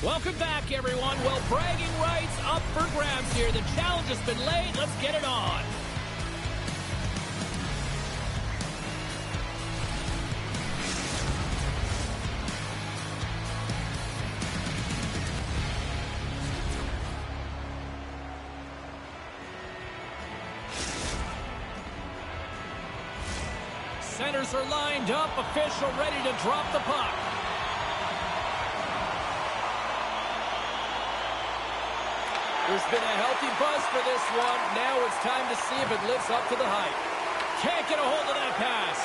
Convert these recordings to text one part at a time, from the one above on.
Welcome back, everyone. Well, bragging rights up for grabs here. The challenge has been laid. Let's get it on. Centers are lined up. Official ready to drop the puck. There's been a healthy buzz for this one. Now it's time to see if it lives up to the hype. Can't get a hold of that pass.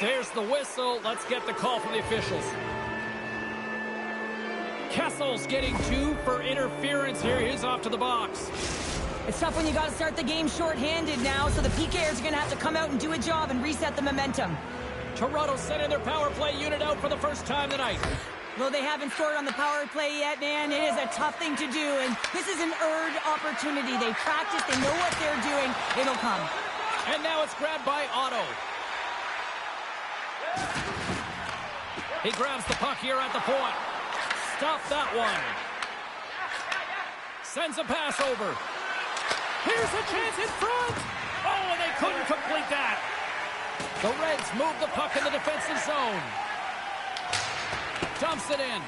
There's the whistle. Let's get the call from the officials. Kessel's getting 2 for interference here. He's off to the box. It's tough when you got to start the game short-handed now, so the PKers are going to have to come out and do a job and reset the momentum. Toronto sending their power play unit out for the first time tonight. Though they haven't scored on the power play yet, man, it is a tough thing to do, and this is an earned opportunity. They practice, they know what they're doing. It'll come. And now it's grabbed by Otto. He grabs the puck here at the point. Stop that one. Sends a pass over. Here's a chance in front. Oh, and they couldn't complete that. The Reds move the puck in the defensive zone. Dumps it in.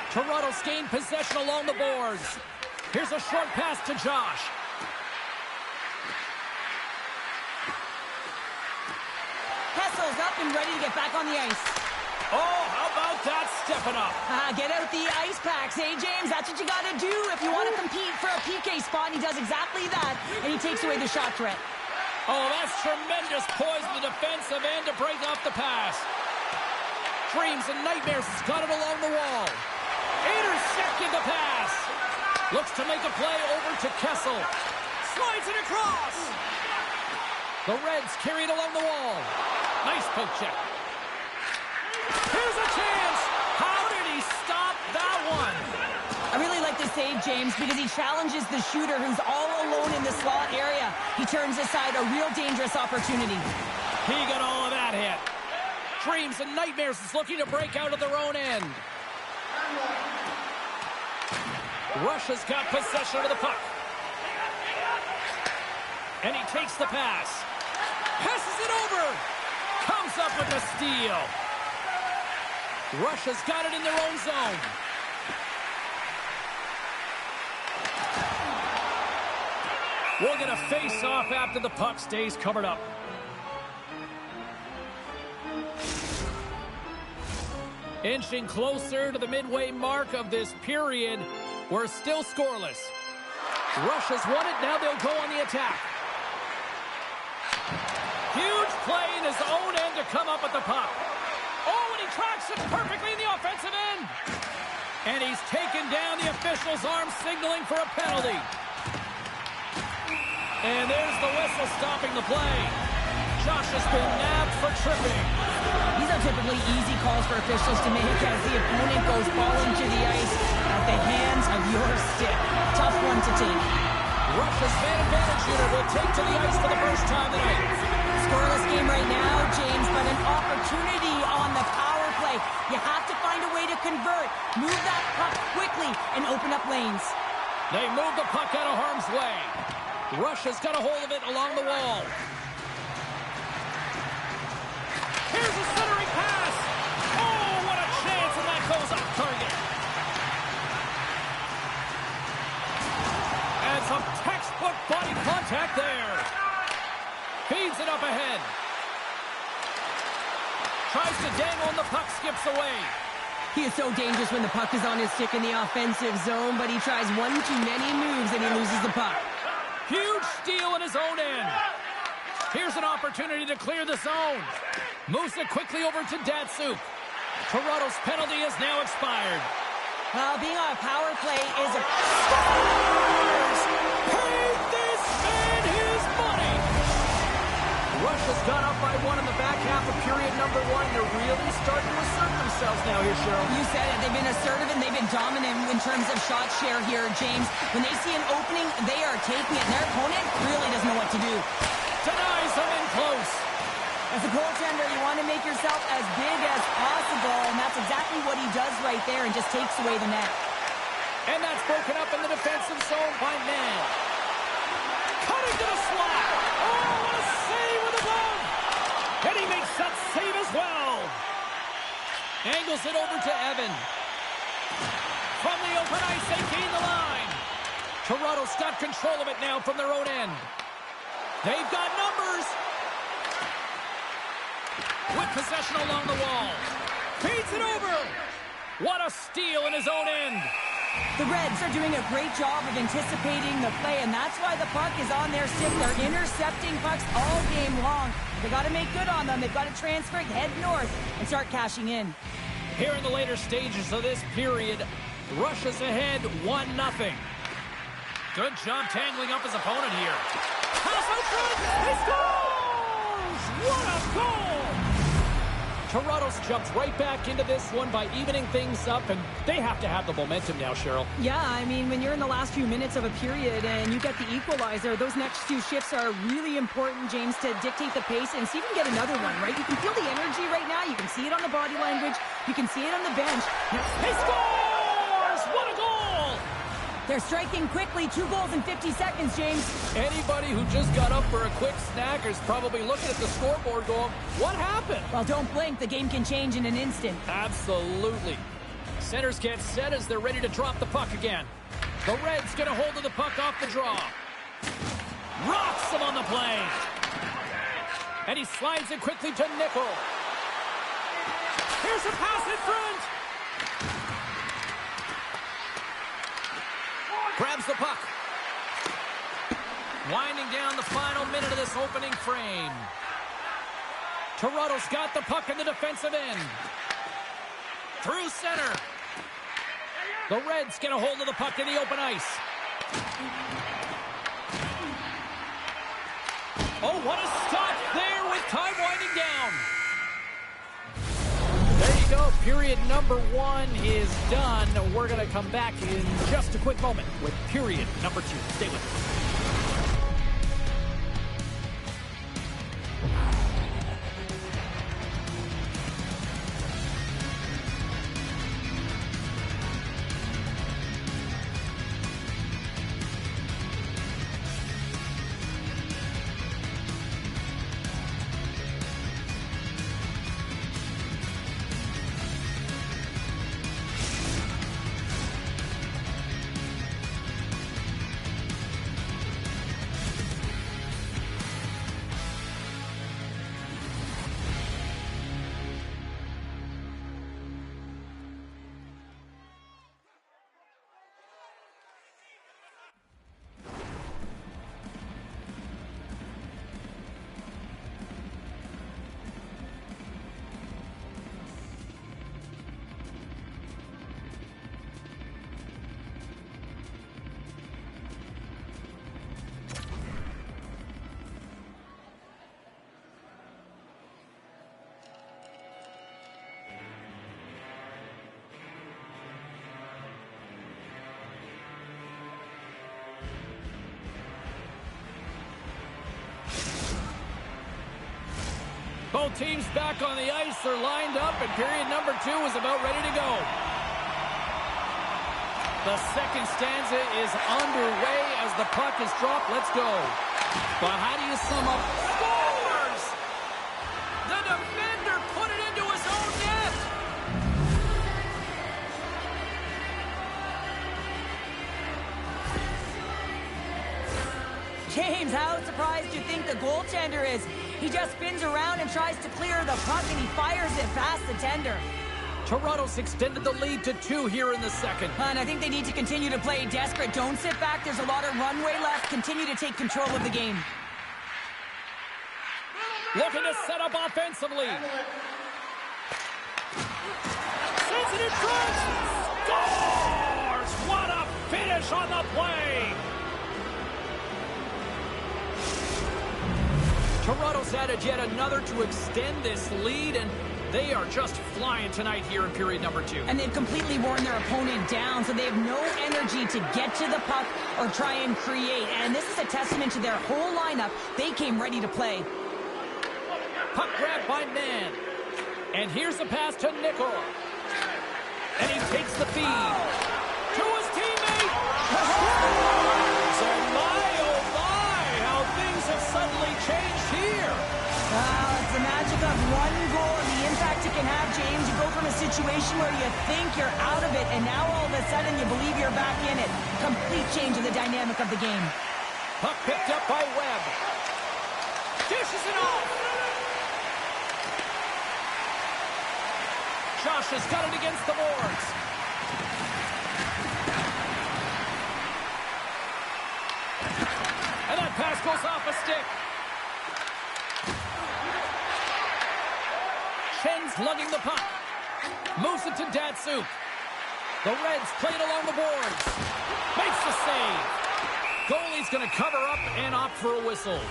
Toronto's gained possession along the boards. Here's a short pass to Josh. Kessel's up and ready to get back on the ice. Oh, how about that stepping up? Get out the ice packs, hey, James? That's what you got to do if you want to compete for a PK spot. He does exactly that, and he takes away the shot threat. Oh, that's tremendous poise in the defensive end to break off the pass. Dreams and nightmares has got it along the wall. Intercepted the pass. Looks to make a play over to Kessel. Slides it across. The Reds carry it along the wall. Nice poke check. Here's a chance. How did he stop that one? I really like this save, James, because he challenges the shooter who's all alone in the slot area. He turns aside a real dangerous opportunity. He got all of that hit. Dreams and nightmares is looking to break out of their own end. Russia's got possession of the puck. And he takes the pass. Passes it over. Comes up with the steal. Russia's got it in their own zone. We'll get a face-off after the puck stays covered up. Inching closer to the midway mark of this period. We're still scoreless. Russia's won it. Now they'll go on the attack. Huge play in his own end to come up with the puck. Oh, and he tracks it perfectly in the offensive end. And he's taken down. The official's arm signaling for a penalty. And there's the whistle stopping the play. Josh has been nabbed for tripping. These are typically easy calls for officials to make as the opponent goes falling to the ice at the hands of your stick. Tough one to take. Russia's man advantage unit will take to the ice for the first time tonight. Scoreless game right now, James, but an opportunity on the power play. You have to find a way to convert. Move that puck quickly and open up lanes. They move the puck out of harm's way. Russia's got a hold of it along the wall. Here's a centering pass. Oh, what a chance, and that goes off target. And some textbook body contact there. Feeds it up ahead. Tries to dangle, and the puck skips away. He is so dangerous when the puck is on his stick in the offensive zone, but he tries one too many moves and he loses the puck. Huge steal in his own end. Here's an opportunity to clear the zone. Moves it quickly over to Datsuk. Toronto's penalty is now expired. Well, being on a power play is a... Pay this man his money! Russia's gone up by 1 in the back half of period number 1. They're really starting to assert themselves now here, Cheryl. You said it. They've been assertive and they've been dominant in terms of shot share here, James. When they see an opening, they are taking it. Their opponent really doesn't know what to do. Denies them in close. As a goaltender, you want to make make yourself as big as possible, and that's exactly what he does right there and just takes away the net. And that's broken up in the defensive zone by Nehl. Cutting to the slot. Oh, what a save with the glove. And he makes that save as well. Angles it over to Evan. From the open ice, they gain the line. Toronto's got control of it now from their own end. They've got numbers. With possession along the wall. Feeds it over. What a steal in his own end. The Reds are doing a great job of anticipating the play, and that's why the puck is on their stick. They're intercepting pucks all game long. They got to make good on them. They've got to transfer, head north, and start cashing in. Here in the later stages of this period, Russia's ahead 1-0. Good job tangling up his opponent here. Pass out front. He scores! What a goal! Toronto's jumped right back into this one by evening things up, and they have to have the momentum now, Cheryl. Yeah, I mean, when you're in the last few minutes of a period and you get the equalizer, those next two shifts are really important, James, to dictate the pace and see if you can get another one, right? You can feel the energy right now. You can see it on the body language. You can see it on the bench. He scores! What a goal! They're striking quickly. 2 goals in 50 seconds, James. Anybody who just got up for a quick snack is probably looking at the scoreboard going, what happened? Well, don't blink. The game can change in an instant. Absolutely. Centers get set as they're ready to drop the puck again. The Reds get a hold of the puck off the draw. Rocks him on the play. And he slides it quickly to Nehl. Here's a pass in front. Grabs the puck. Winding down the final minute of this opening frame. Toronto's got the puck in the defensive end. Through center. The Reds get a hold of the puck in the open ice. Oh, what a stop there with time winding down. There you go. Period number 1 is done. We're going to come back in just a quick moment with period number 2. Stay with us. Both teams back on the ice. They're lined up, and period number 2 is about ready to go. The second stanza is underway as the puck is dropped. Let's go. But how do you sum up? Scores! The defender put it into his own net. James, how surprised do you think the goaltender is? He just spins around and tries to clear the puck, and he fires it past the tender. Toronto's extended the lead to 2 here in the second. And I think they need to continue to play desperate. Don't sit back. There's a lot of runway left. Continue to take control of the game. Looking to set up offensively. Sends it in front. Scores! What a finish on the play! Toronto's added yet another to extend this lead, and they are just flying tonight here in period number 2. And they've completely worn their opponent down, so they have no energy to get to the puck or try and create. And this is a testament to their whole lineup. They came ready to play. Puck grab by Mann. And here's the pass to Nehl. And he takes the feed to his teammate. And my, oh my, how things have suddenly changed here. Well, it's the magic of one goal and the impact it can have, James. You go from a situation where you think you're out of it, and now all of a sudden you believe you're back in it. Complete change in the dynamic of the game. Puck picked up by Webb. Dishes it off. Josh has got it against the boards. And that pass goes off a stick. Schen's lugging the puck. Moves it to Datsuk. The Reds play it along the boards. Makes the save. Goalie's going to cover up and opt for a whistle.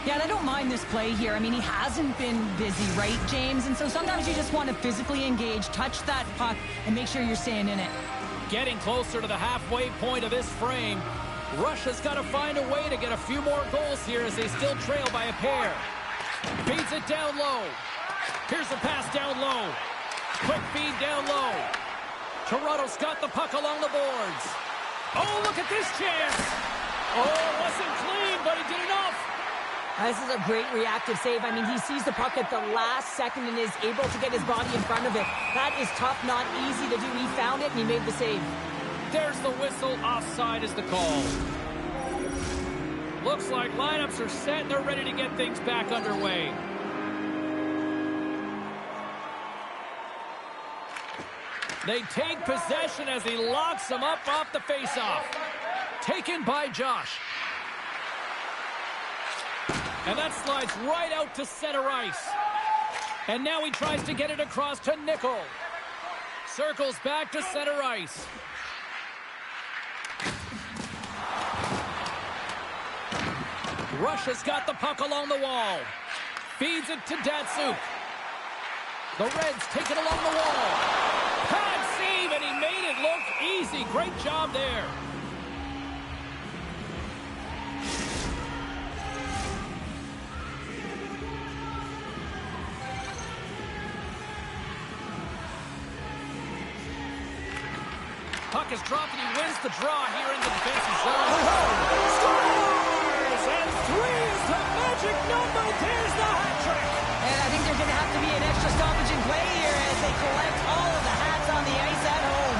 Yeah, and I don't mind this play here. I mean, he hasn't been busy, right, James? And so sometimes you just want to physically engage, touch that puck, and make sure you're staying in it. Getting closer to the halfway point of this frame. Russia's got to find a way to get a few more goals here as they still trail by a pair. Feeds it down low. Here's the pass down low. Quick feed down low. Toronto's got the puck along the boards. Oh, look at this chance. Oh, it wasn't clean, but he did enough. This is a great reactive save. I mean, he sees the puck at the last second and is able to get his body in front of it. That is tough, not easy to do. He found it, and he made the save. There's the whistle. Offside is the call. Looks like lineups are set, and they're ready to get things back underway. They take possession as he locks them up off the faceoff. Taken by Josh. And that slides right out to center ice. And now he tries to get it across to Nehl. Circles back to center ice. Russia's got the puck along the wall. Feeds it to Datsuk. The Reds take it along the wall. Pad save, and he made it look easy. Great job there. Puck is dropped, and he wins the draw here in the defensive zone. Scores! And 3 is the magic number. There's the hat trick. And I think there's going to have to be an extra stoppage in play here as they collect all of the hats on the ice at home.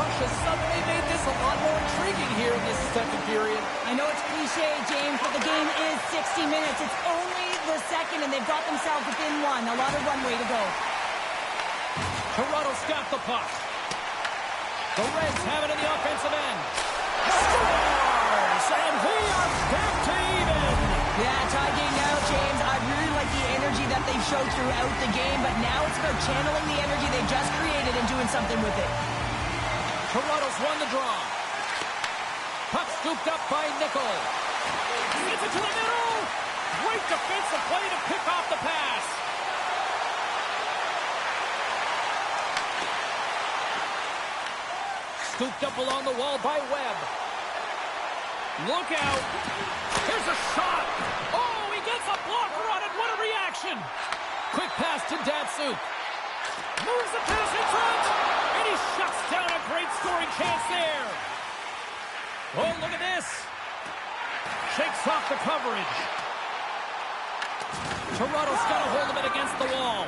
Russia suddenly made this a lot more intriguing here in this second period. I know it's cliche, James, but the game is 60 minutes. It's only the second, and they've got themselves within one. A lot of runway to go. Toronto's got the puck. The Reds have it in the offensive end. Scores! And we are back to even. Yeah, tie game now, James. I really like the energy that they've showed throughout the game, but now it's about channeling the energy they just created and doing something with it. Toronto's won the draw. Puck scooped up by Nehl. Gets it to the middle. Great defensive play to pick off the pass. Scooped up along the wall by Webb. Look out. Here's a shot. Oh, he gets a blocker on it. What a reaction. Quick pass to Datsuk. Moves the pass in front. And he shuts down a great scoring chance there. Oh, look at this. Shakes off the coverage. Toronto's got a hold of it against the wall.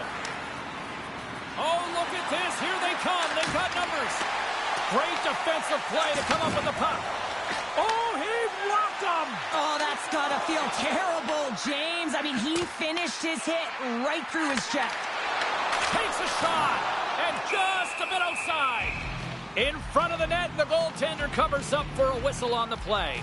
Oh, look at this. Here they come. They've got numbers. Great defensive play to come up with the puck. Oh, he rocked him. Oh, that's got to feel terrible, James. I mean, he finished his hit right through his chest. Takes a shot, and just a bit outside. In front of the net, the goaltender covers up for a whistle on the play.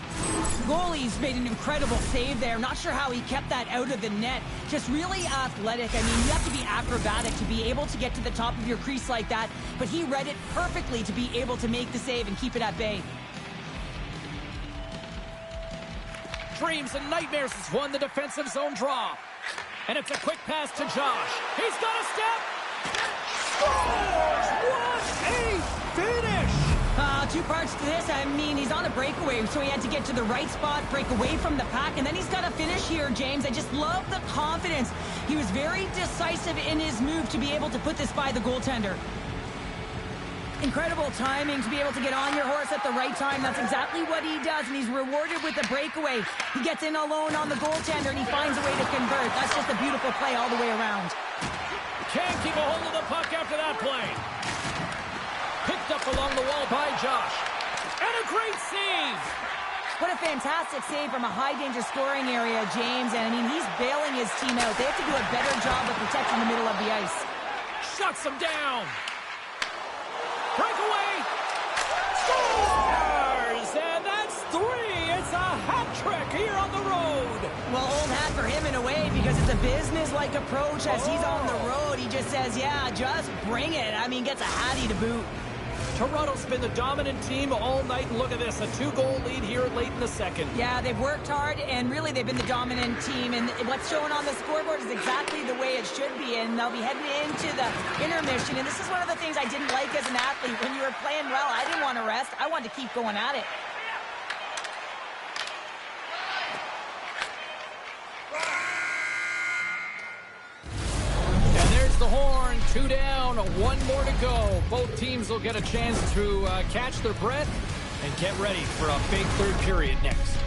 Goalie's made an incredible save there. Not sure how he kept that out of the net. Just really athletic. I mean, you have to be acrobatic to be able to get to the top of your crease like that, but he read it perfectly to be able to make the save and keep it at bay. Dreams and Nightmares has won the defensive zone draw. And it's a quick pass to Josh. He's got a step. Scores! What a finish! Two parts to this. I mean, he's on a breakaway, so he had to get to the right spot, break away from the pack, and then he's got to finish here, James. I just love the confidence. He was very decisive in his move to be able to put this by the goaltender. Incredible timing to be able to get on your horse at the right time. That's exactly what he does, and he's rewarded with a breakaway. He gets in alone on the goaltender, and he finds a way to convert. That's just a beautiful play all the way around. Can't keep a hold of the puck after that play. Picked up along the wall by Josh. And a great save. What a fantastic save from a high-danger scoring area, James. And, I mean, he's bailing his team out. They have to do a better job of protecting the middle of the ice. Shuts him down. Breakaway. Scores! And that's 3. It's a hat trick here on the road. Well, old hat for him in a way, because it's a business-like approach as he's on the road. He just says, yeah, just bring it. I mean, gets a hattie to boot. Toronto's been the dominant team all night, and look at this, a 2-goal lead here late in the second. Yeah, they've worked hard, and really they've been the dominant team, and what's showing on the scoreboard is exactly the way it should be, and they'll be heading into the intermission, and this is one of the things I didn't like as an athlete. When you were playing well, I didn't want to rest. I wanted to keep going at it. The horn, 2 down, 1 more to go. Both teams will get a chance to catch their breath and get ready for a big third period next.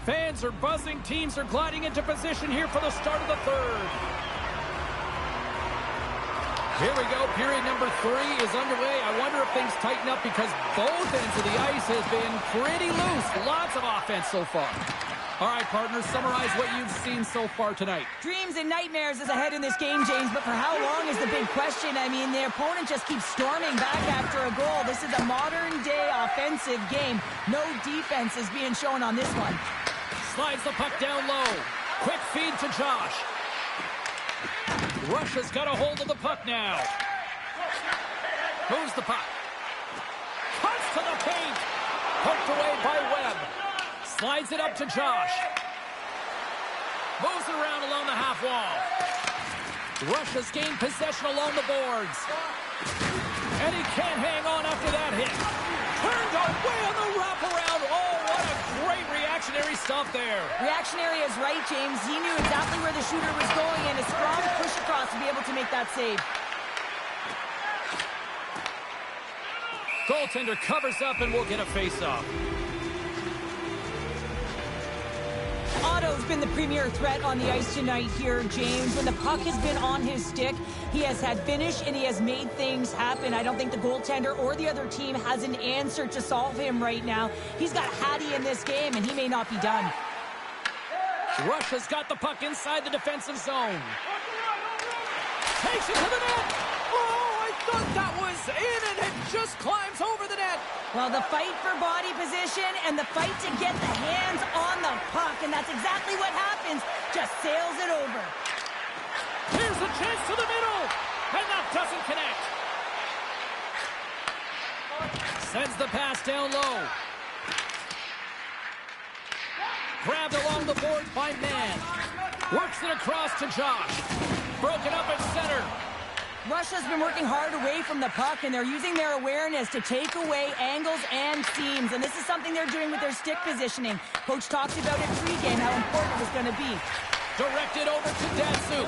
Fans are buzzing. Teams are gliding into position here for the start of the third. Here we go. Period number 3 is underway. I wonder if things tighten up because both ends of the ice has been pretty loose. Lots of offense so far. All right, partners, summarize what you've seen so far tonight. Dreams and nightmares is ahead in this game, James, but for how long is the big question? I mean, the opponent just keeps storming back after a goal. This is a modern-day offensive game. No defense is being shown on this one. Slides the puck down low. Quick feed to Josh. Russia's got a hold of the puck now. Moves the puck. Cuts to the paint. Poked away by Webb. Slides it up to Josh. Moves it around along the half wall. Russia's gained possession along the boards. And he can't hang on after that hit. Turned away on the wraparound. Oh, what a great reactionary stop there. Reactionary is right, James. He knew exactly where the shooter was going, and a strong push across to be able to make that save. Goaltender covers up and will get a face-off. Otto's been the premier threat on the ice tonight here, James. When the puck has been on his stick, he has had finish and he has made things happen. I don't think the goaltender or the other team has an answer to solve him right now. He's got Hattie in this game, and he may not be done. Russia's got the puck inside the defensive zone. Takes it to the net. Oh, I thought that was in, and it just climbs over the net. Well, the fight for body position and the fight to get the hands on the puck, and that's exactly what happens. Just sails it over. Here's a chance to the middle, and that doesn't connect. Sends the pass down low. Grabbed along the boards by Mann. Works it across to Josh. Broken up at center. Russia's been working hard away from the puck, and they're using their awareness to take away angles and seams, and this is something they're doing with their stick positioning. Coach talked about it pregame, how important it was going to be. Directed over to Datsuk.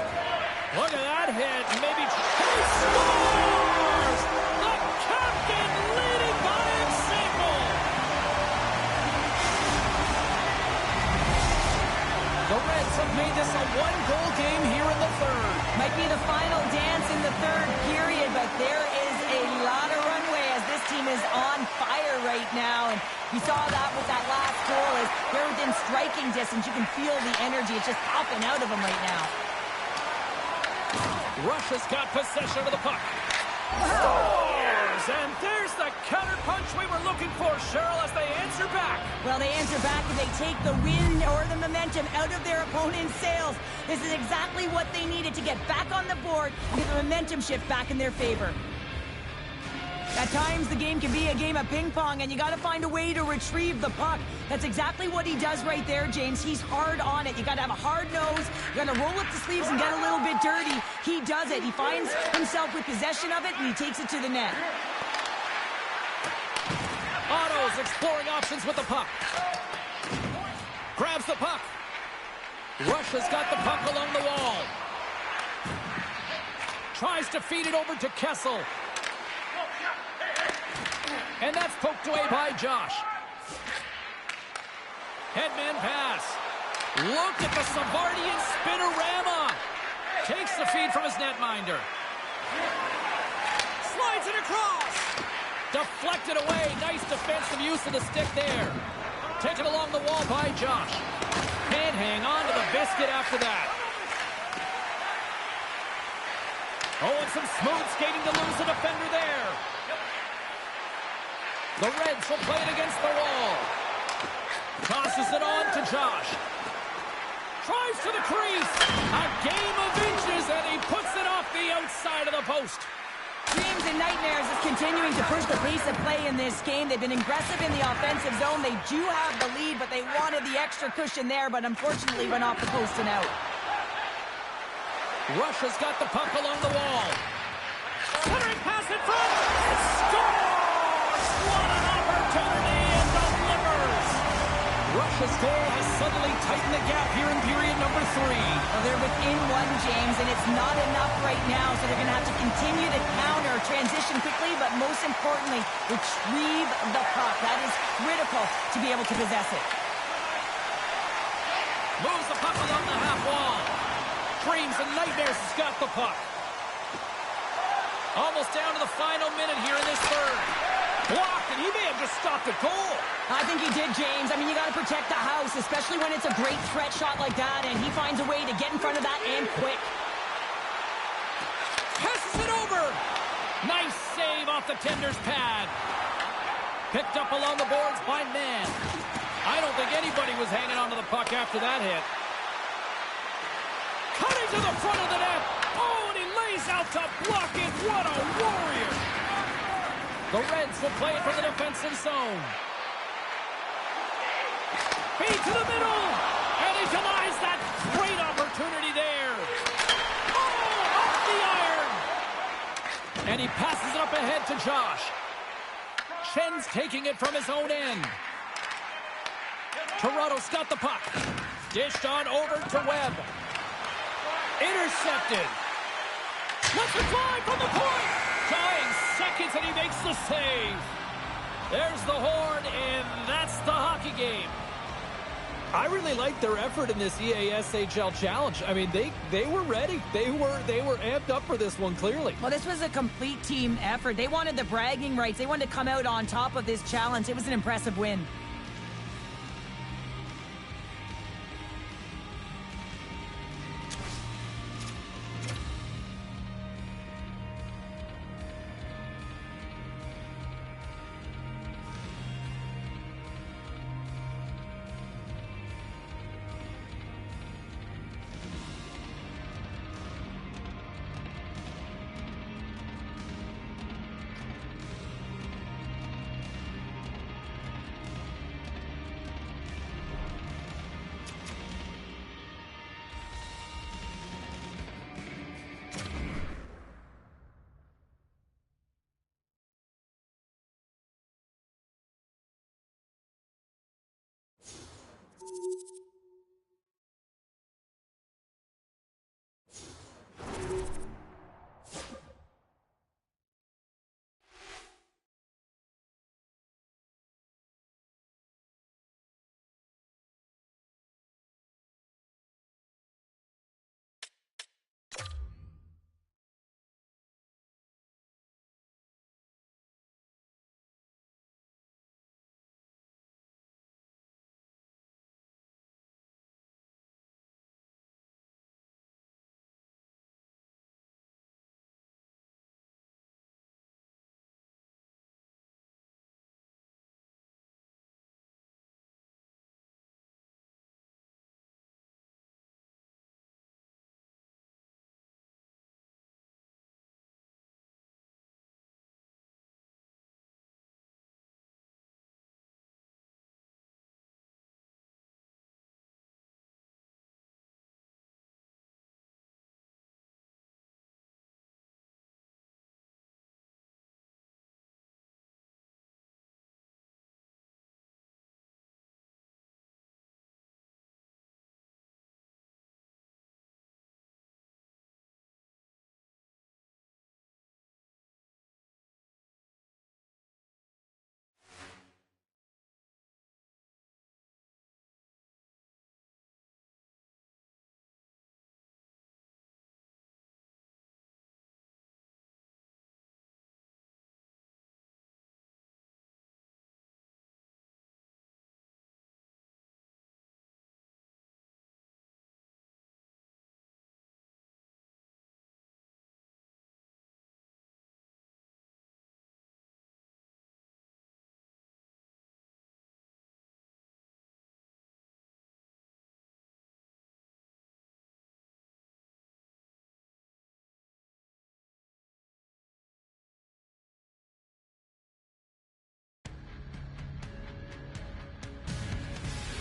Look at that hit. Maybe he scores! The captain leading by example! made this a one-goal game here in the third. Might be the final dance in the third period, but there is a lot of runway as this team is on fire right now. And you saw that with that last goal as they're within striking distance. You can feel the energy. It's just popping out of them right now. Russia's got possession of the puck. Scores! And there's the counter punch we were looking for, Cheryl, as they answer back. Well, they answer back and they take the wind or the momentum out of their opponent's sails. This is exactly what they needed to get back on the board and get the momentum shift back in their favor. At times, the game can be a game of ping pong, and you got to find a way to retrieve the puck. That's exactly what he does right there, James. He's hard on it. You got to have a hard nose. You got to roll up the sleeves and get a little bit dirty. He does it. He finds himself with possession of it, and he takes it to the net. Otto's exploring options with the puck. Grabs the puck. Russia's got the puck along the wall. Tries to feed it over to Kessel. And that's poked away by Josh. Headman pass. Look at the Savardian spinorama. Takes the feed from his netminder. Slides it across. Deflected away. Nice defensive use of the stick there. Taken along the wall by Josh. Can't hang on to the biscuit after that. Oh, and some smooth skating to lose the defender there. The Reds will play it against the wall. Tosses it on to Josh. Drives to the crease. A game of inches, and he puts it off the outside of the post. Dreams and Nightmares is continuing to push the pace of play in this game. They've been aggressive in the offensive zone. They do have the lead, but they wanted the extra cushion there, but unfortunately went off the post and out. Russia's got the puck along the wall. Centering pass in front. Scores! What an opportunity, and delivers! Russia's goal has suddenly tightened the gap here in period number 3. Well, they're within one, James, and it's not enough right now, so they're going to have to continue to counter, transition quickly, but most importantly, retrieve the puck. That is critical to be able to possess it. Moves the puck along the half wall. Dreams and Nightmares has got the puck. Almost down to the final minute here in this third. Blocked, and he may have just stopped a goal. I think he did, James. I mean, you got to protect the house, especially when it's a great threat shot like that, and he finds a way to get in front of that and quick. Passes it over. Nice save off the tender's pad. Picked up along the boards by Nehl. I don't think anybody was hanging onto the puck after that hit. Cutting to the front of the net. Oh, and he lays out to block it. What a warrior. The Reds will play it from the defensive zone. Feed to the middle. And he denies that great opportunity there. Oh, off the iron. And he passes it up ahead to Josh. Chen's taking it from his own end. Toronto's got the puck. Dished on over to Webb. Intercepted. Lets it fly from the point. Dying seconds, and he makes the save. There's the horn, and that's the hockey game. I really like their effort in this EASHL challenge. I mean, they were ready. They were amped up for this one, clearly. Well, this was a complete team effort. They wanted the bragging rights. They wanted to come out on top of this challenge. It was an impressive win.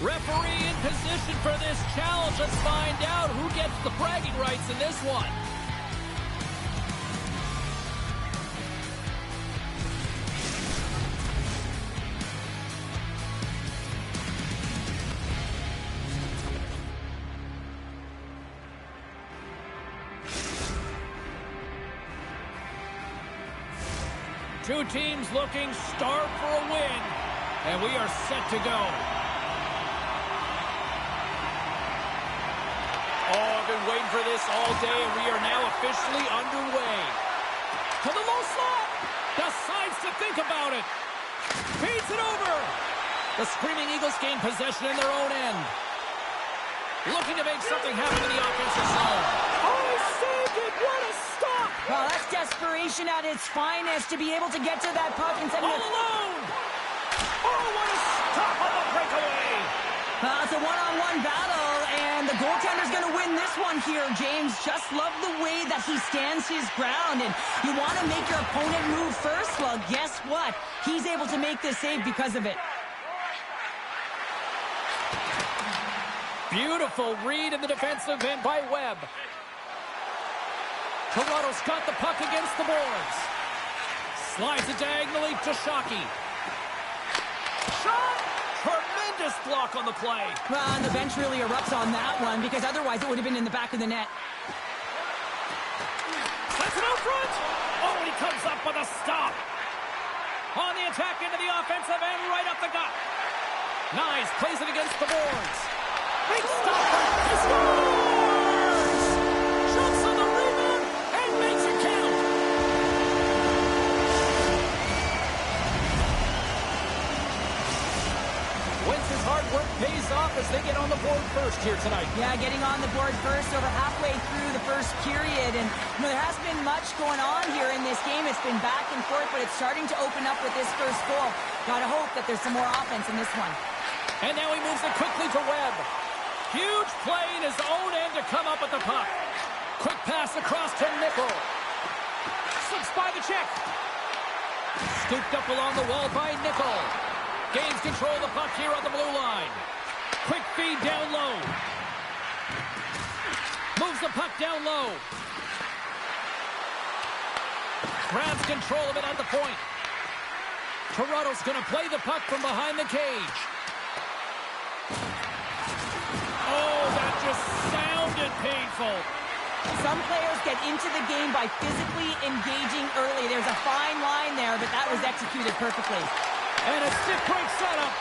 Referee in position for this challenge. Let's find out who gets the bragging rights in this one. Two teams looking starved for a win, and we are set to go. Oh, I've been waiting for this all day, and we are now officially underway. To the low slot. Decides to think about it. Feeds it over. The Screaming Eagles gain possession in their own end. Looking to make something happen in the offensive zone. Oh, saved it. What a stop. Well, that's desperation at its finest to be able to get to that puck and send it. All alone. Oh, what a stop on the breakaway. It's a one-on-one battle, and the goaltender's going to win this one here, James. Just love the way that he stands his ground, and you want to make your opponent move first? Well, guess what? He's able to make this save because of it. Beautiful read in the defensive end by Webb. Toronto's got the puck against the boards. Slides it diagonally to Shockey. Shot! Tremendous block on the play. Well, and the bench really erupts on that one because otherwise it would have been in the back of the net. Sets it out front. Oh, he comes up with a stop. On the attack into the offensive end, right up the gut. Nice, plays it against the boards. Big stopper. He scores! Jumps on the rebound and makes it count. Wentz's hard work pays off as they get on the board first here tonight. Yeah, getting on the board first over halfway through the first period. And there hasn't been much going on here in this game. It's been back and forth, but it's starting to open up with this first goal. Gotta hope that there's some more offense in this one. And now he moves it quickly to Webb. Huge play in his own end to come up with the puck. Quick pass across to Nehl. Slips by the check. Scooped up along the wall by Nehl. Gains control of the puck here on the blue line. Quick feed down low. Moves the puck down low. Grabs control of it at the point. Toronto's going to play the puck from behind the cage. Oh, that just sounded painful. Some players get into the game by physically engaging early. There's a fine line there, but that was executed perfectly. And a stick break setup.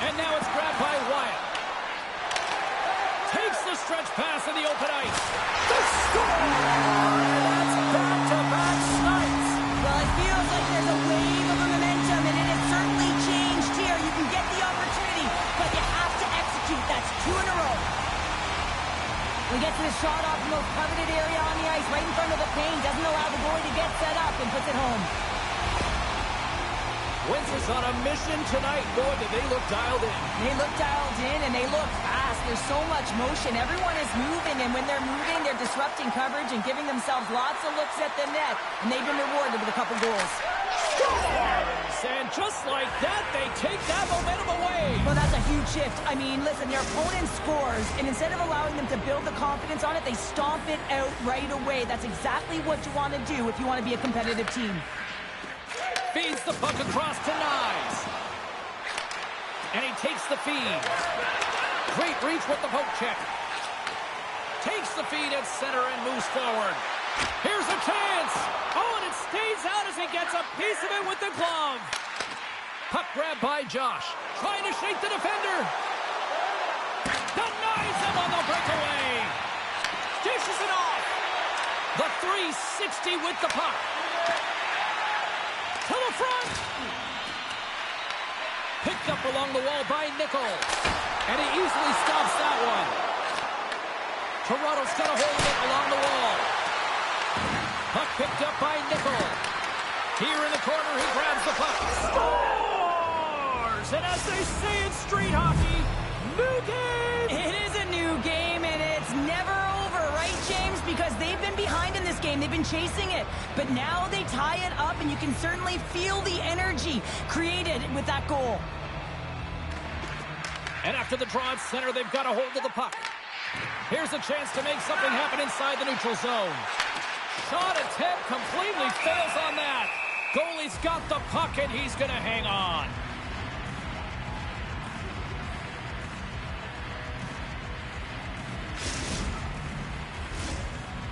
And now it's grabbed by Wyatt. Takes the stretch pass in the open ice. The score! That's back-to-back snipes. Well, it feels like there's a wave of momentum, and it has certainly changed here. You can get the opportunity, but you have to execute. That's 2 in a row. We get to the shot off the most coveted area on the ice, right in front of the paint. Doesn't allow the goalie to get set up and puts it home. Wentz is on a mission tonight. Boy, did they look dialed in. They look dialed in, and they look fast. There's so much motion. Everyone is moving, and when they're moving, they're disrupting coverage and giving themselves lots of looks at the net, and they've been rewarded with a couple goals. Scores! And just like that, they take that momentum away. Well, that's a huge shift. I mean, listen, their opponent scores, and instead of allowing them to build the confidence on it, they stomp it out right away. That's exactly what you want to do if you want to be a competitive team. Feeds the puck across to Nyes. And he takes the feed. Great reach with the poke check. Takes the feed at center and moves forward. Here's a chance. Oh, and it stays out as he gets a piece of it with the glove. Puck grab by Josh. Trying to shake the defender. Denies him on the breakaway. Dishes it off. The 360 with the puck. To the front. Picked up along the wall by Nehl. And he easily stops that one. Toronto's got a hold of it along the wall. Puck picked up by Nehl. Here in the corner, he grabs the puck. Scores! And as they say in street hockey, new game! It is a new game, and it's never over, right, James? Because they've been behind in this game. They've been chasing it. But now they tie it up, and you can certainly feel the energy created with that goal. And after the draw at center, they've got a hold of the puck. Here's a chance to make something happen inside the neutral zone. Shot attempt completely fails on that. Goalie's got the puck, and he's going to hang on.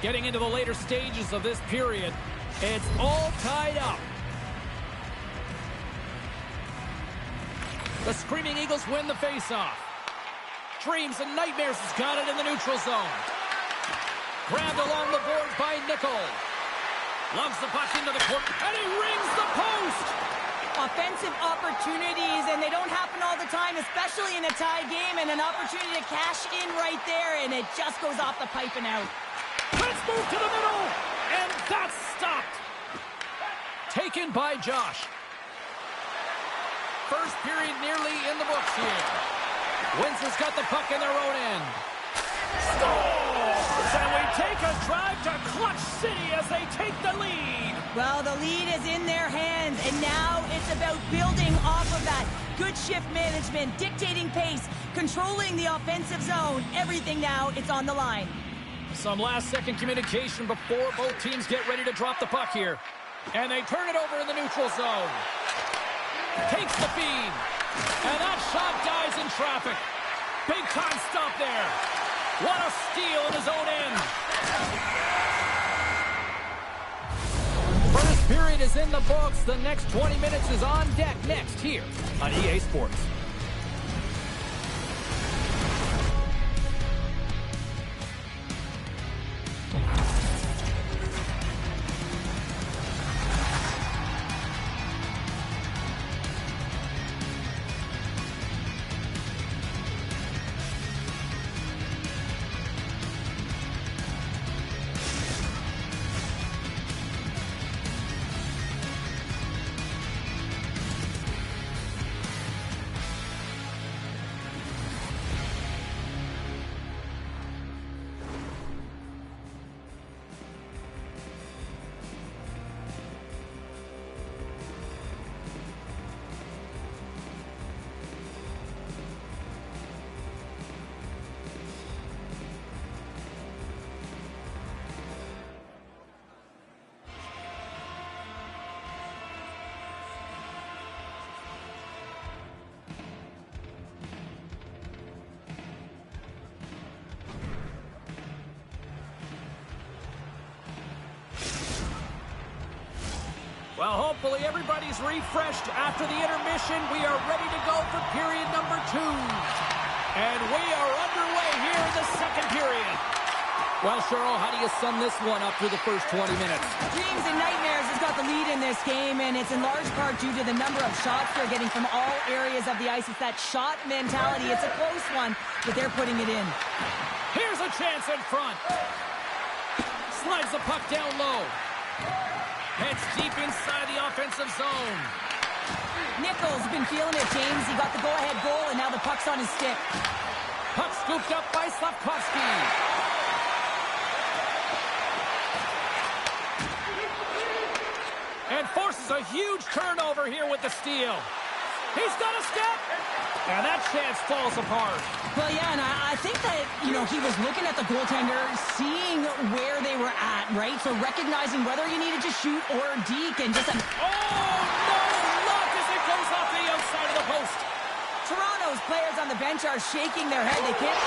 Getting into the later stages of this period, it's all tied up. The Screaming Eagles win the faceoff. Dreams and Nightmares has got it in the neutral zone. Grabbed along the board by Nehl. Loves the puck into the court, and he rings the post! Offensive opportunities, and they don't happen all the time, especially in a tie game, and an opportunity to cash in right there, and it just goes off the pipe and out. Let's move to the middle, and that's stopped. Taken by Josh. First period nearly in the books here. Windsor's got the puck in their own end. Scores! And we take a drive to Clutch City as they take the lead. Well, the lead is in their hands, and now it's about building off of that. Good shift management, dictating pace, controlling the offensive zone. Everything now, it's on the line. Some last-second communication before both teams get ready to drop the puck here. And they turn it over in the neutral zone. Takes the feed. And that shot dies in traffic. Big-time stop there. What a steal in his own end. First period is in the books. The next 20 minutes is on deck next here on EA Sports. Well, hopefully everybody's refreshed after the intermission. We are ready to go for period number 2. And we are underway here in the second period. Well, Cheryl, how do you sum this one up through the first 20 minutes? Dreams and Nightmares has got the lead in this game, and it's in large part due to the number of shots they're getting from all areas of the ice. It's that shot mentality. It's a close one, but they're putting it in. Here's a chance in front. Slides the puck down low. Heads deep inside the offensive zone. Nehl's been feeling it, James. He got the go-ahead goal, and now the puck's on his stick. Puck scooped up by Slavkovsky. And forces a huge turnover here with the steal. He's got a step. And that chance falls apart. Well, yeah, and I think that, he was looking at the goaltender, seeing where they were at, right? So recognizing whether you needed to shoot or deke and just... Oh, no! Luck as it goes off the outside of the post. Toronto's players on the bench are shaking their head. They can't...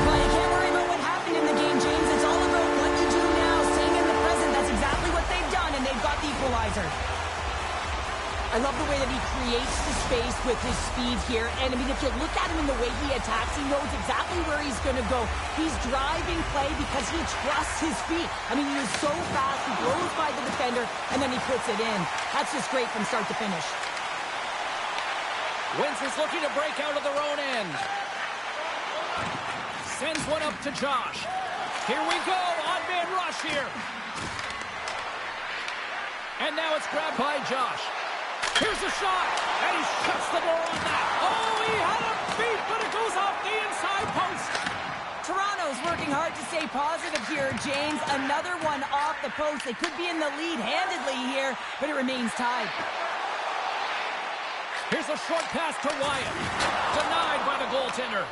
Well, you can't worry about what happened in the game, James. It's all about what you do now, staying in the present. That's exactly what they've done, and they've got the equalizer. I love the way that he creates the space with his speed here. And, if you look at him in the way he attacks, he knows exactly where he's going to go. He's driving play because he trusts his feet. He is so fast. He blows by the defender, and then he puts it in. That's just great from start to finish. Windsor's looking to break out of their own end. Sends one up to Josh. Here we go. Odd-man rush here. And now it's grabbed by Josh. Here's the shot, and he shuts the door on that. Oh, he had a beat, but it goes off the inside post. Toronto's working hard to stay positive here, James. Another one off the post. They could be in the lead handedly here, but it remains tied. Here's a short pass to Wyatt. Denied by the goaltender.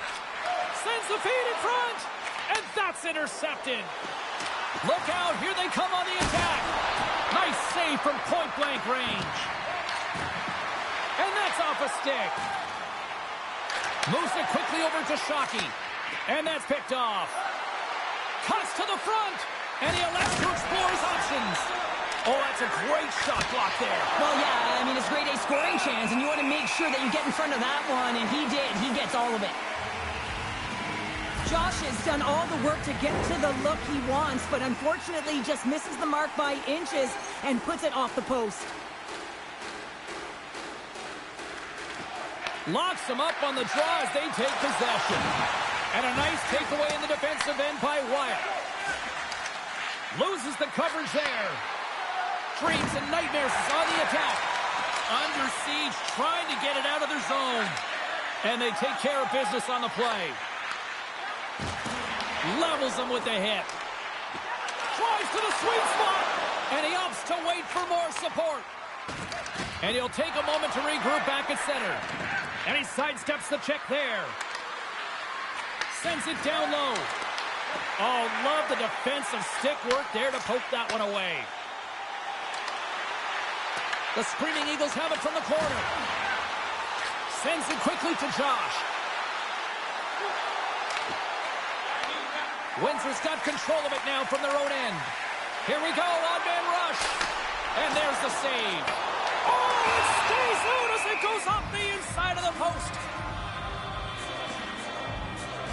Sends the feed in front. And that's intercepted. Look out. Here they come on the attack. Nice save from point-blank range. And that's off a stick. Moves it quickly over to Shockey. And that's picked off. Cuts to the front. And he elects to explore his options. Oh, that's a great shot block there. Well, yeah, I mean, it's grade A scoring chance, and you want to make sure that you get in front of that one, and he did. He gets all of it. Josh has done all the work to get to the look he wants, but unfortunately just misses the mark by inches and puts it off the post. Locks them up on the draw as they take possession. And a nice takeaway in the defensive end by Wyatt. Loses the coverage there. Dreams and Nightmares is on the attack. Under siege, trying to get it out of their zone. And they take care of business on the play. Levels them with the hit. Drives to the sweet spot. And he opts to wait for more support. And he'll take a moment to regroup back at center. And he sidesteps the check there. Sends it down low. Oh, love the defensive stick work there to poke that one away. The Screaming Eagles have it from the corner. Sends it quickly to Josh. Windsor's got control of it now from their own end. Here we go, on-man rush. And there's the save. Oh, it stays out as it goes off the inside of the post.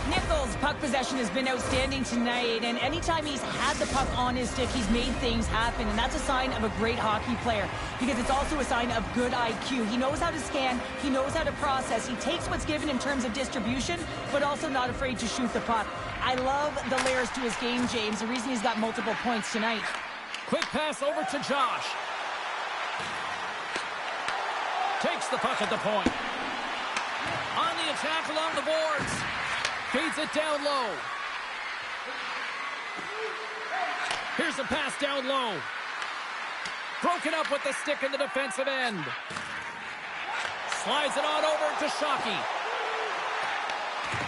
Nichol's puck possession has been outstanding tonight, and anytime he's had the puck on his stick, he's made things happen, and that's a sign of a great hockey player, because it's also a sign of good IQ. He knows how to scan, he knows how to process, he takes what's given in terms of distribution, but also not afraid to shoot the puck. I love the layers to his game, James, the reason he's got multiple points tonight. Quick pass over to Josh. Takes the puck at the point. On the attack along the boards. Feeds it down low. Here's a pass down low. Broken up with the stick in the defensive end. Slides it on over to Shockey.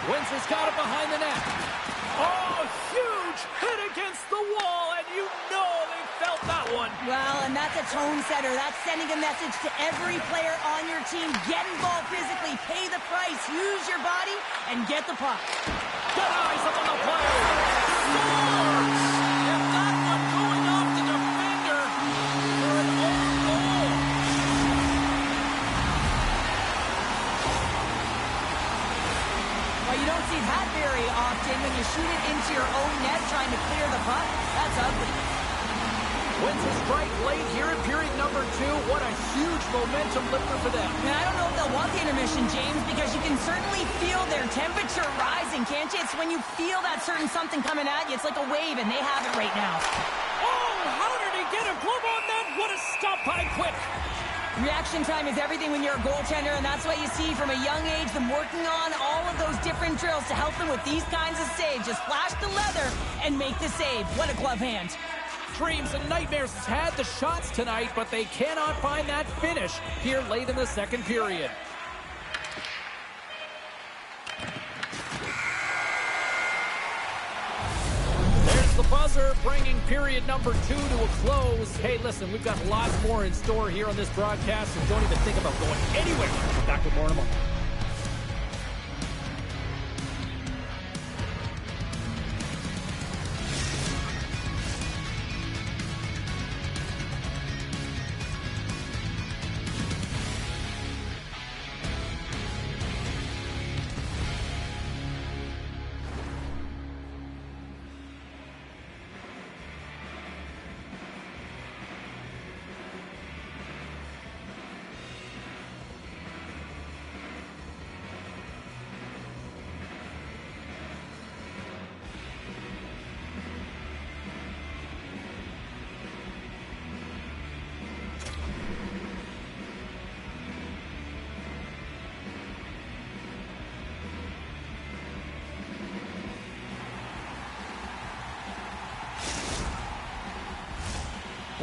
Windsor's got it behind the net. Oh, huge hit against the wall, and you know they felt that one. Well, and that's a tone setter. That's sending a message to every player on your team. Get involved physically, pay the price, use your body, and get the puck. Denies up on the play. Scores! And that one going off the defender for an own goal. Well, you don't see that very often when you shoot it into your own net trying to clear the puck. That's ugly. Wins a strike late here in period number 2. What a huge momentum lifter for them. And I don't know if they'll want the intermission, James, because you can certainly feel their temperature rising, can't you? It's when you feel that certain something coming at you. It's like a wave, and they have it right now. Oh, how did he get a glove on that? What a stop by Quick. Reaction time is everything when you're a goaltender, and that's what you see from a young age, them working on all of those different drills to help them with these kinds of saves. Just flash the leather and make the save. What a glove hand. Dreams and Nightmares has had the shots tonight, but they cannot find that finish here late in the second period. There's the buzzer, bringing period number 2 to a close. Hey, listen, we've got lots more in store here on this broadcast, so don't even think about going anywhere. Back with more in a moment.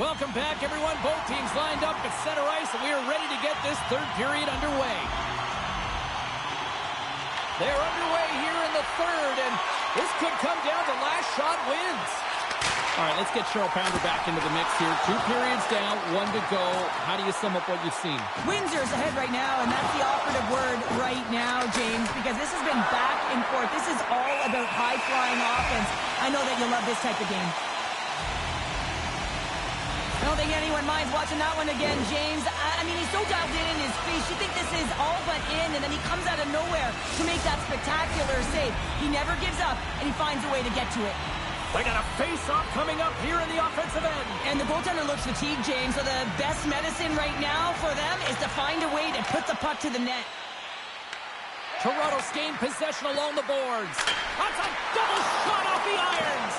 Welcome back, everyone. Both teams lined up at center ice, and we are ready to get this third period underway. They're underway here in the third, and this could come down to last shot wins. All right, let's get Cheryl Pounder back into the mix here. 2 periods down, 1 to go. How do you sum up what you've seen? Windsor's ahead right now, and that's the operative word right now, James, because this has been back and forth. This is all about high-flying offense. I know that you love this type of game. I don't think anyone minds watching that one again, James. I mean, he's so dialed in his face. You think this is all but in, and then he comes out of nowhere to make that spectacular save. He never gives up, and he finds a way to get to it. They got a face-off coming up here in the offensive end. And the goaltender looks fatigued, James, so the best medicine right now for them is to find a way to put the puck to the net. Toronto's gained possession along the boards. That's a double shot off the irons.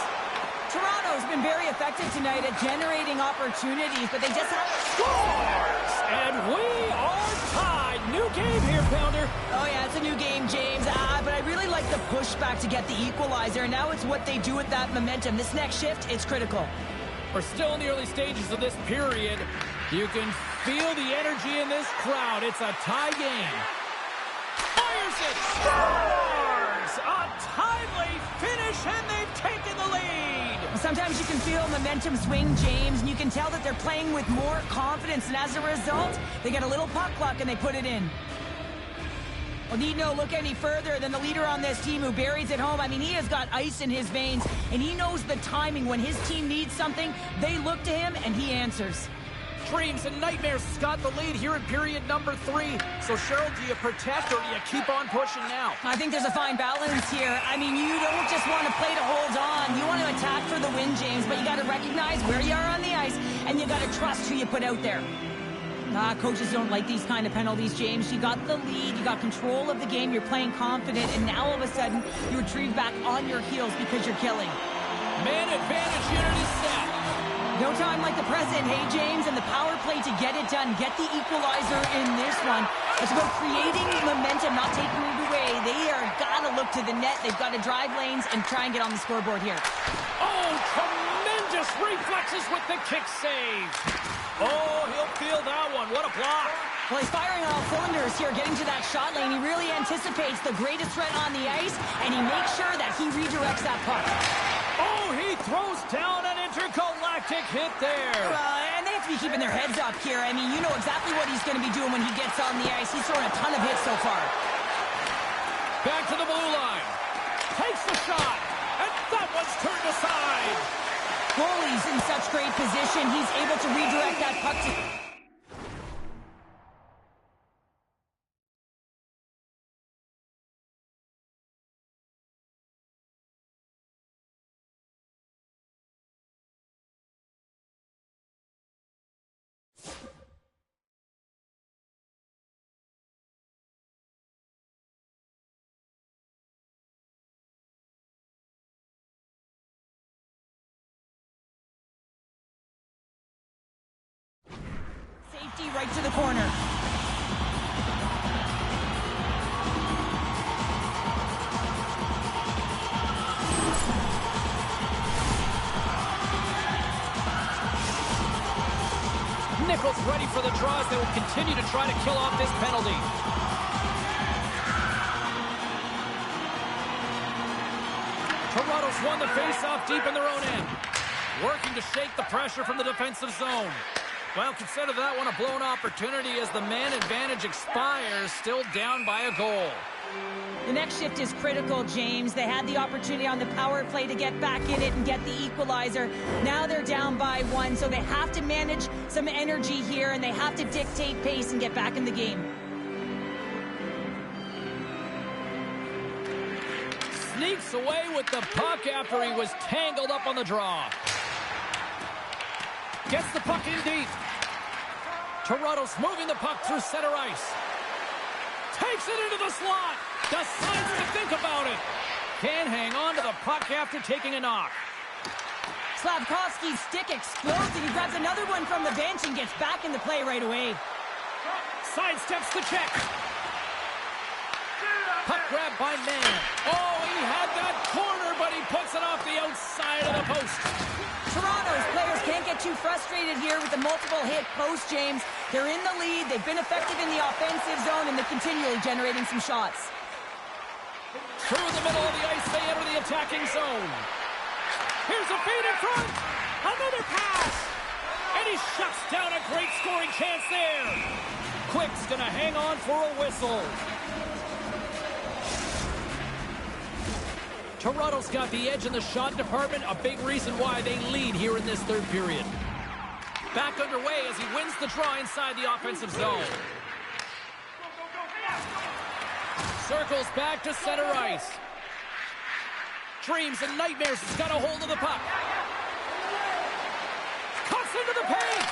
Toronto's been very effective tonight at generating opportunities, but they just have scores! And we are tied. New game here, Pounder. Oh, yeah, it's a new game, James. But I really like the pushback to get the equalizer, and now it's what they do with that momentum. This next shift, it's critical. We're still in the early stages of this period. You can feel the energy in this crowd. It's a tie game. Fires it! Scores! A timely finish, and they've taken the lead. Sometimes you can feel momentum swing, James, and you can tell that they're playing with more confidence, and as a result, they get a little puck luck and they put it in. Well, need no look any further than the leader on this team who buries it home. I mean, he has got ice in his veins, and he knows the timing. When his team needs something, they look to him, and he answers. Dreams and Nightmares got the lead here in period number 3. So, Cheryl, do you protect or do you keep on pushing now? I think there's a fine balance here. I mean, you don't just want to play to hold on. You want to attack for the win, James, but you got to recognize where you are on the ice, and you got to trust who you put out there. Coaches don't like these kind of penalties, James. You got the lead, you got control of the game, you're playing confident, and now all of a sudden, you retrieve back on your heels because you're killing. Man advantage unit is set. No time like the present, hey, James, and the power play to get it done. Get the equalizer in this one. It's about creating momentum, not taking it away. They are got to look to the net. They've got to drive lanes and try and get on the scoreboard here. Oh, tremendous reflexes with the kick save. Oh, he'll feel that one. What a block. Well, he's firing on all cylinders here, getting to that shot lane. He really anticipates the greatest threat on the ice, and he makes sure that he redirects that puck. Oh, he throws down an intergalactic hit there. And they have to be keeping their heads up here. I mean, you know exactly what he's going to be doing when he gets on the ice. He's throwing a ton of hits so far. Back to the blue line. Takes the shot, and that one's turned aside. Goalie's in such great position. He's able to redirect that puck to... Safety right to the corner. Nichols ready for the draws. They will continue to try to kill off this penalty. Toronto's won the face-off deep in their own end. Working to shake the pressure from the defensive zone. Well, consider that one a blown opportunity as the man advantage expires, still down by a goal. The next shift is critical, James. They had the opportunity on the power play to get back in it and get the equalizer. Now they're down by 1, so they have to manage some energy here, and they have to dictate pace and get back in the game. Sneaks away with the puck after he was tangled up on the draw. Gets the puck in deep. Toronto's moving the puck through center ice. Takes it into the slot. Decides to think about it. Can't hang on to the puck after taking a knock. Slavkovsky's stick explodes, and he grabs another one from the bench and gets back into play right away. Sidesteps the check. Puck grab by Nehl. Oh, he had that corner, but he puts it off the outside of the post. Toronto's players can't get too frustrated here with the multiple hit post, James. They're in the lead. They've been effective in the offensive zone, and they're continually generating some shots. Through the middle of the ice, they enter the attacking zone. Here's a feed in front. Another pass. And he shuts down a great scoring chance there. Quick's going to hang on for a whistle. Toronto's got the edge in the shot department, a big reason why they lead here in this third period. Back underway as he wins the draw inside the offensive zone. Circles back to center ice. Dreams and nightmares has got a hold of the puck. Cuts into the paint.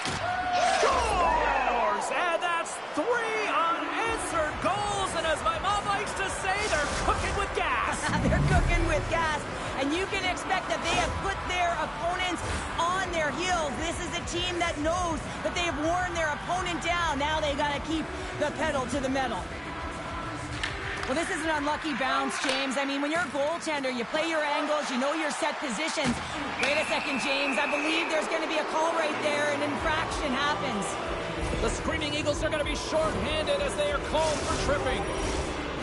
Scores! And that's 3 unanswered goals. And as my mom likes to say, they're cooking with gas. They're cooking with gas. And you can expect that they have put their opponents on their heels. This is a team that knows that they have worn their opponent down. Now they got to keep the pedal to the metal. Well, this is an unlucky bounce, James. I mean, when you're a goaltender, you play your angles, you know your set positions. Wait a second, James. I believe there's going to be a call right there. An infraction happens. The Screaming Eagles are going to be short-handed as they are called for tripping.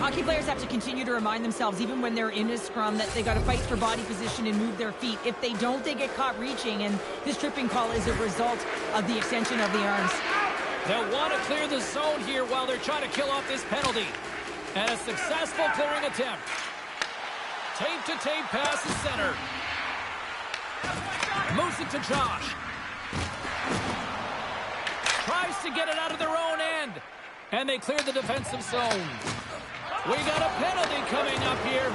Hockey players have to continue to remind themselves, even when they're in a scrum, that they got to fight for body position and move their feet. If they don't, they get caught reaching, and this tripping call is a result of the extension of the arms. They'll want to clear the zone here while they're trying to kill off this penalty. And a successful clearing attempt. Tape-to-tape pass is center. Moves it to Josh. Tries to get it out of their own end. And they clear the defensive zone. We got a penalty coming up here.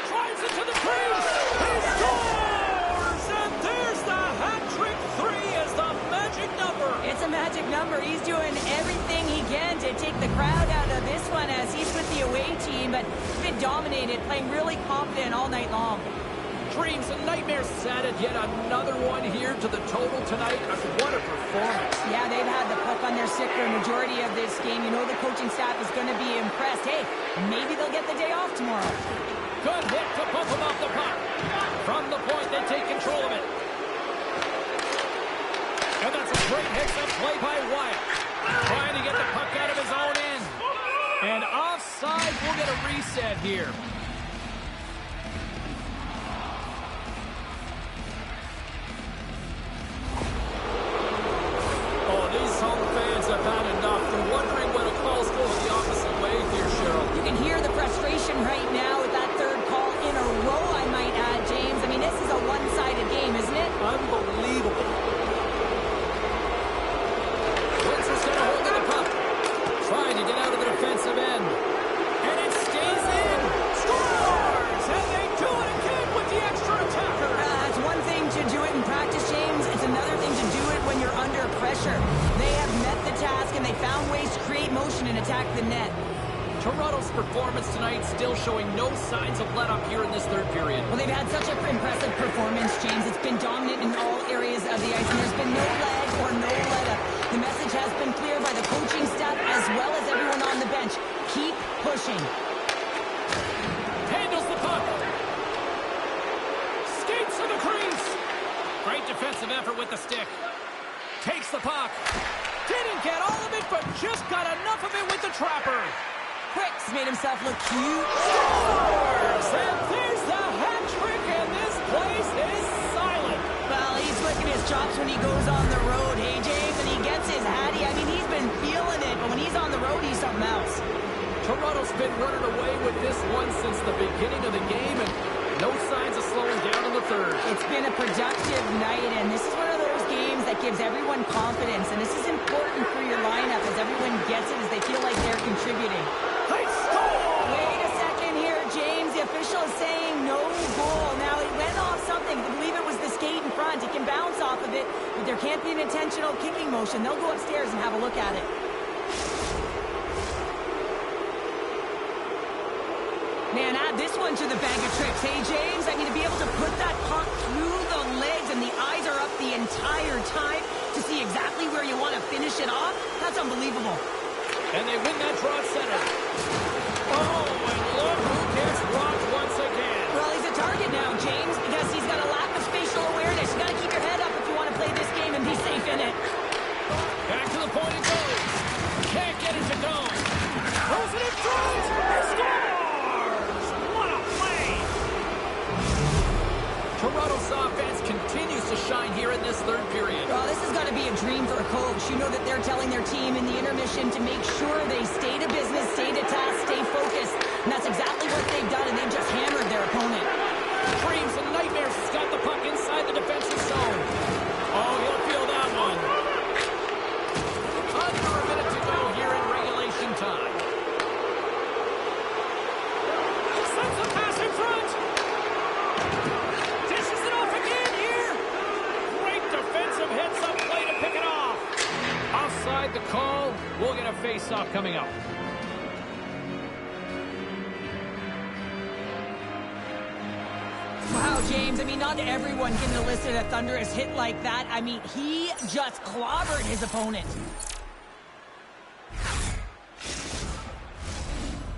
Drives it to the crease. He scores! And there's the hat-trick 3 as the magic number. It's a magic number. He's doing everything he can to take the crowd out of this one as he's with the away team, but he's been dominated, playing really confident all night long. Dreams and nightmares added yet another one here to the total tonight. What a performance. Yeah, they've had the puck on their stick for a majority of this game. You know the coaching staff is going to be impressed. Hey, maybe they'll get the day off tomorrow. Good hit to bump him off the puck. From the point, they take control of it. And that's a great hits-up play by Wyatt. Trying to get the puck out of his own end. And offside, we'll get a reset here. Oh, these home fans have had enough. They're wondering when a call's going the opposite way here, Cheryl. You can hear the frustration right now with that third call in a row, I might add, James. I mean, this is a one-sided game, isn't it? Unbelievable. Trying to get out of the defensive end. And it stays in. Scores! And they do it again with the extra attacker. It's one thing to do it in practice, James. It's another thing to do it when you're under pressure. They have met the task, and they found ways to create motion and attack the net. Toronto's performance tonight still showing no signs of let-up here in this third period. Well, they've had such an impressive performance, James. It's been dominant in all areas of the ice, and there's been no lag or no let-up. The message has been clear by the coaching staff as well as everyone on the bench. Keep pushing. Handles the puck. Skates to the crease. Great defensive effort with the stick. Takes the puck. Didn't get all of it, but just got enough of it with the trapper. Quicks made himself look cute. Scores! And there's the hat trick, and this place is silent. Well, he's licking his chops when he goes on the road, hey, James, and he gets his hattie. I mean, he's been feeling it, but when he's on the road, he's something else. Toronto's been running away with this one since the beginning of the game, and no signs of slowing down in the third. It's been a productive night, and this is one of those games that gives everyone confidence, and this is important for your lineup as everyone gets it, as they feel like they're contributing. They score! Wait a second here, James. The official is saying no goal. Now, it went off something. I believe it was the skate in front. It can bounce off of it, but there can't be an intentional kicking motion. They'll go upstairs and have a look at it. Man, add this one to the bag of tricks. Hey, James, I mean, to be able to put that puck through the legs and the eyes are up the entire time to see exactly where you want to finish it off, that's unbelievable. And they win that draw at center. Oh, and look who gets rocked once again. Well, he's a target now, James, because he's got a lack of spatial awareness. You got to keep your head up if you want to play this game and be safe in it. Back to the point it goes. Can't get it to go. Throws it in front. He scores! What a play! Toronto's offense continues to shine here in this third period. Well, this has got to be a dream for a coach. You know that they're telling their team in the intermission to make sure they stay to business, stay to task, stay focused. And that's exactly what they've done, and they've just hammered their opponent. Dreams and nightmares has got the puck inside the defensive zone. Oh, he'll feel that one. Under a minute to go here in regulation time. Sends the pass in front. Dishes it off again here. Great defensive heads-up play to pick it off. Offside the call. We'll get a face-off coming up. Wow, James, I mean, not everyone can elicit a thunderous hit like that. I mean, he just clobbered his opponent.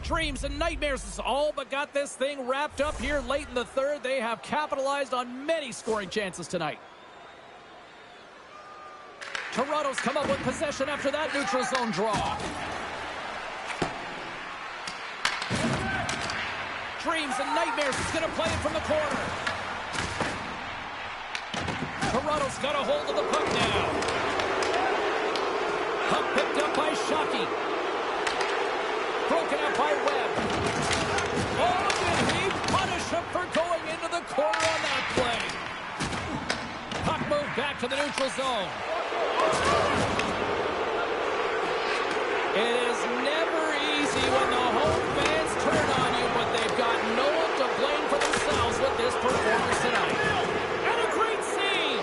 Dreams and nightmares has all but got this thing wrapped up here late in the third. They have capitalized on many scoring chances tonight. Toronto's come up with possession after that neutral zone draw. Dreams and nightmares is going to play it from the corner. Toronto's got a hold of the puck now. Puck picked up by Shockey. Broken up by Webb. Oh, did he punish him for going into the corner on that play? Puck moved back to the neutral zone. It is never easy when the home fans turn on you, but they've got no one to blame for themselves with this performance tonight. And a great save!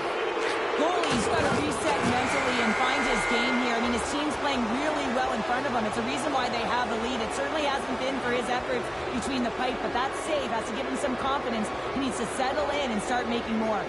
Goalie's got to reset mentally and find his game here. I mean, his team's playing really well in front of him. It's a reason why they have the lead. It certainly hasn't been for his efforts between the pipe, but that save has to give him some confidence. He needs to settle in and start making more.